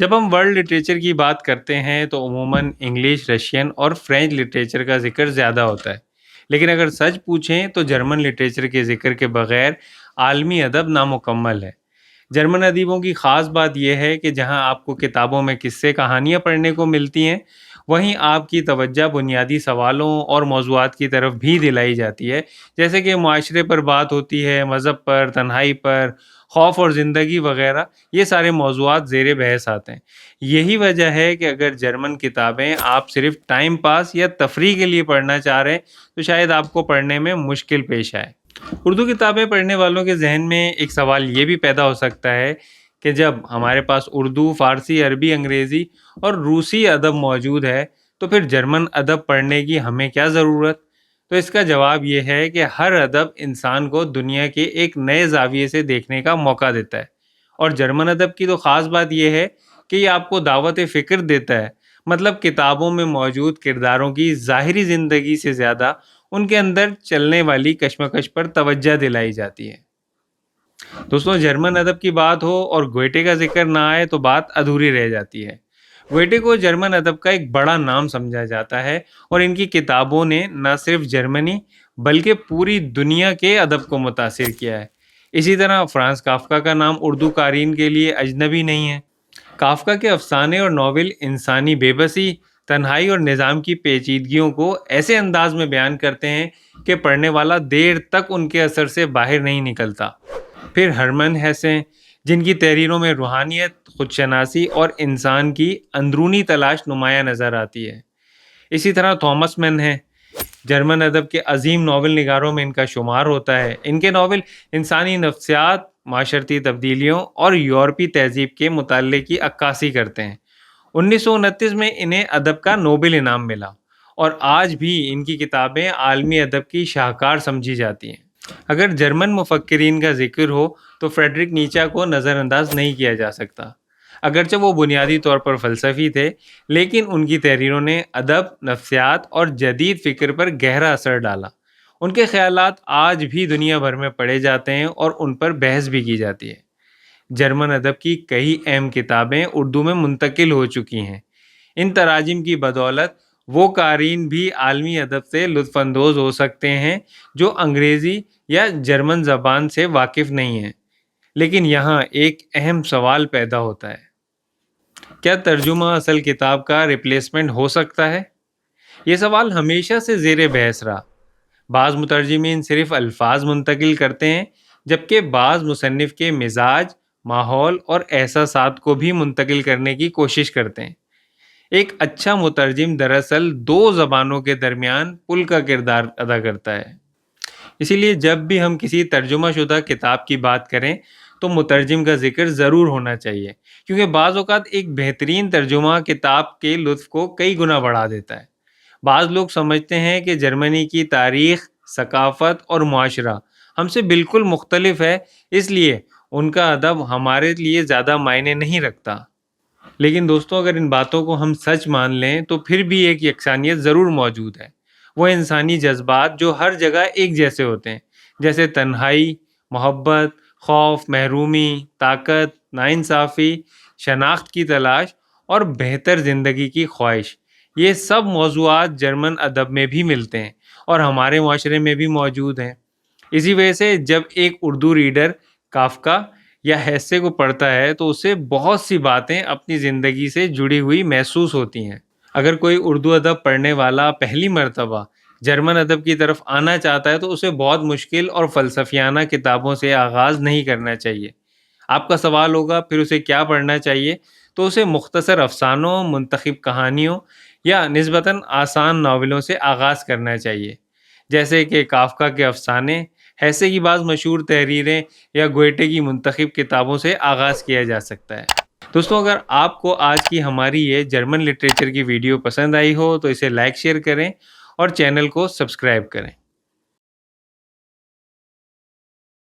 جب ہم world literature کی بات کرتے ہیں تو عموماً انگلش، رشین اور فرینچ لٹریچر کا ذکر زیادہ ہوتا ہے، لیکن اگر سچ پوچھیں تو جرمن لٹریچر کے ذکر کے بغیر عالمی ادب نامکمل ہے۔ جرمن ادیبوں کی خاص بات یہ ہے کہ جہاں آپ کو کتابوں میں قصے کہانیاں پڑھنے کو ملتی ہیں، وہیں آپ کی توجہ بنیادی سوالوں اور موضوعات کی طرف بھی دلائی جاتی ہے، جیسے کہ معاشرے پر بات ہوتی ہے، مذہب پر، تنہائی پر، خوف اور زندگی وغیرہ۔ یہ سارے موضوعات زیر بحث آتے ہیں۔ یہی وجہ ہے کہ اگر جرمن کتابیں آپ صرف ٹائم پاس یا تفریح کے لیے پڑھنا چاہ رہے ہیں تو شاید آپ کو پڑھنے میں مشکل پیش آئے۔ اردو کتابیں پڑھنے والوں کے ذہن میں ایک سوال یہ بھی پیدا ہو سکتا ہے کہ جب ہمارے پاس اردو، فارسی، عربی، انگریزی اور روسی ادب موجود ہے تو پھر جرمن ادب پڑھنے کی ہمیں کیا ضرورت؟ تو اس کا جواب یہ ہے کہ ہر ادب انسان کو دنیا کے ایک نئے زاویے سے دیکھنے کا موقع دیتا ہے، اور جرمن ادب کی تو خاص بات یہ ہے کہ یہ آپ کو دعوت فکر دیتا ہے۔ مطلب کتابوں میں موجود کرداروں کی ظاہری زندگی سے زیادہ ان کے اندر چلنے والی کشمکش پر توجہ دلائی جاتی ہے۔ دوستوں، جرمن ادب کی بات ہو اور گوئٹے کا ذکر نہ آئے تو بات ادھوری رہ جاتی ہے۔ گوئٹے کو جرمن ادب کا ایک بڑا نام سمجھا جاتا ہے، اور ان کی کتابوں نے نہ صرف جرمنی بلکہ پوری دنیا کے ادب کو متاثر کیا ہے۔ اسی طرح فرانز کافکا کا نام اردو قارئین کے لیے اجنبی نہیں ہے۔ کافکا کے افسانے اور ناول انسانی بے بسی، تنہائی اور نظام کی پیچیدگیوں کو ایسے انداز میں بیان کرتے ہیں کہ پڑھنے والا دیر تک ان کے اثر سے باہر نہیں نکلتا۔ پھر ہرمن ہیسے، جن کی تحریروں میں روحانیت، خودشناسی اور انسان کی اندرونی تلاش نمایاں نظر آتی ہے۔ اسی طرح تھامس مین ہیں، جرمن ادب کے عظیم ناول نگاروں میں ان کا شمار ہوتا ہے۔ ان کے ناول انسانی نفسیات، معاشرتی تبدیلیوں اور یورپی تہذیب کے مطالعے کی عکاسی کرتے ہیں۔ 1929 میں انہیں ادب کا نوبل انعام ملا، اور آج بھی ان کی کتابیں عالمی ادب کی شاہکار سمجھی جاتی ہیں۔ اگر جرمن مفکرین کا ذکر ہو تو فریڈرک نیچے کو نظر انداز نہیں کیا جا سکتا۔ اگرچہ وہ بنیادی طور پر فلسفی تھے، لیکن ان کی تحریروں نے ادب، نفسیات اور جدید فکر پر گہرا اثر ڈالا۔ ان کے خیالات آج بھی دنیا بھر میں پڑھے جاتے ہیں اور ان پر بحث بھی کی جاتی ہے۔ جرمن ادب کی کئی اہم کتابیں اردو میں منتقل ہو چکی ہیں۔ ان تراجم کی بدولت وہ قارئین بھی عالمی ادب سے لطف اندوز ہو سکتے ہیں جو انگریزی یا جرمن زبان سے واقف نہیں ہیں۔ لیکن یہاں ایک اہم سوال پیدا ہوتا ہے، کیا ترجمہ اصل کتاب کا ریپلیسمنٹ ہو سکتا ہے؟ یہ سوال ہمیشہ سے زیر بحث رہا۔ بعض مترجمین صرف الفاظ منتقل کرتے ہیں، جبکہ بعض مصنف کے مزاج، ماحول اور احساسات کو بھی منتقل کرنے کی کوشش کرتے ہیں۔ ایک اچھا مترجم دراصل دو زبانوں کے درمیان پل کا کردار ادا کرتا ہے۔ اسی لیے جب بھی ہم کسی ترجمہ شدہ کتاب کی بات کریں تو مترجم کا ذکر ضرور ہونا چاہیے، کیونکہ بعض اوقات ایک بہترین ترجمہ کتاب کے لطف کو کئی گنا بڑھا دیتا ہے۔ بعض لوگ سمجھتے ہیں کہ جرمنی کی تاریخ، ثقافت اور معاشرہ ہم سے بالکل مختلف ہے، اس لیے ان کا ادب ہمارے لیے زیادہ معنی نہیں رکھتا۔ لیکن دوستوں، اگر ان باتوں کو ہم سچ مان لیں تو پھر بھی ایک یکسانیت ضرور موجود ہے۔ وہ انسانی جذبات جو ہر جگہ ایک جیسے ہوتے ہیں، جیسے تنہائی، محبت، خوف، محرومی، طاقت، ناانصافی، شناخت کی تلاش اور بہتر زندگی کی خواہش۔ یہ سب موضوعات جرمن ادب میں بھی ملتے ہیں اور ہمارے معاشرے میں بھی موجود ہیں۔ اسی وجہ سے جب ایک اردو ریڈر کافکا یا ہیسے کو پڑھتا ہے تو اسے بہت سی باتیں اپنی زندگی سے جڑی ہوئی محسوس ہوتی ہیں۔ اگر کوئی اردو ادب پڑھنے والا پہلی مرتبہ جرمن ادب کی طرف آنا چاہتا ہے تو اسے بہت مشکل اور فلسفیانہ کتابوں سے آغاز نہیں کرنا چاہیے۔ آپ کا سوال ہوگا پھر اسے کیا پڑھنا چاہیے، تو اسے مختصر افسانوں، منتخب کہانیوں یا نسبتاً آسان ناولوں سے آغاز کرنا چاہیے، جیسے کہ کافکا کے افسانے، ہیسے کی بعض مشہور تحریریں یا گوئٹے کی منتخب کتابوں سے آغاز کیا جا سکتا ہے۔ دوستوں، اگر آپ کو آج کی ہماری یہ جرمن لٹریچر کی ویڈیو پسند آئی ہو تو اسے لائک، شیئر کریں اور چینل کو سبسکرائب کریں۔